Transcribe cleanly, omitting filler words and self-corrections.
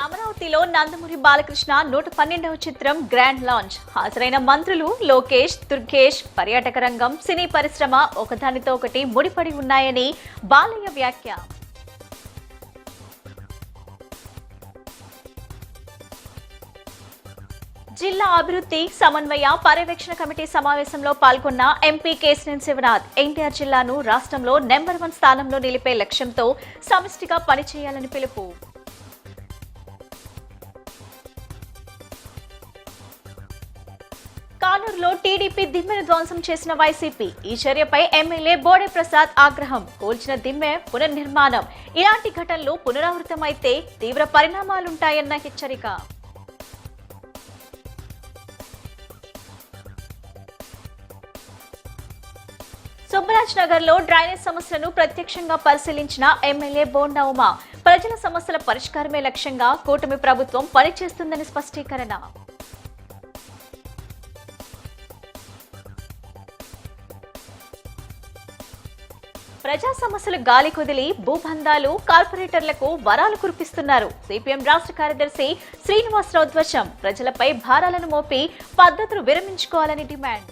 అమరావతిలో నందమూరి బాలకృష్ణ 112వ చిత్రం grand launch. హాజరైన మంత్రులు లోకేష్, దుర్గేష్. పర్యాటక రంగం, సినీ పరిశ్రమ ఒకదానితో ఒకటి ముడిపడి ఉన్నాయని బాలయ్య వ్యాఖ్య. జిల్లా అభివృద్ధి సమన్వయ పర్యవేక్షణ కమిటీ సమావేశంలో పాల్గొన్న ఎంపీ కేశినేని శివనాథ్ ఎన్టీఆర్ జిల్లాను రాష్ట్రంలో నెంబర్ 1 స్థానంలో నిలిపే లక్ష్యంతో సమిష్టిగా పనిచేయాలని పిలుపు. కానూరులో టీడీపీ దిమ్మెను ధ్వంసం చేసిన వైసీపీ. ఈ చర్యపై ఎమ్మెల్యే బోడే ప్రసాద్ ఆగ్రహం. కూల్చిన దిమ్మె పునర్నిర్మాణం. ఇలాంటి ఘటనలు పునరావృతమైతే తీవ్ర పరిణామాలుంటాయన్న హెచ్చరిక. సుబ్బరాజ్ నగర్ లో డ్రైనేజ్ సమస్యలను ప్రత్యక్షంగా పరిశీలించిన ఎమ్మెల్యే బోండా ఉమా. ప్రజల సమస్యల పరిష్కారమే లక్ష్యంగా కూటమి ప్రభుత్వం పనిచేస్తుందని స్పష్టీకరణ. ప్రజా సమస్యలు గాలి కుదిలి భూబంధాలు కార్పొరేటర్లకు వరాలు కురిపిస్తున్నారు. సిపిఎం రాష్ట్ర కార్యదర్శి శ్రీనివాసరావు ధ్వజం. ప్రజలపై భారాలను మోపి పద్ధతులు విరమించుకోవాలని డిమాండ్.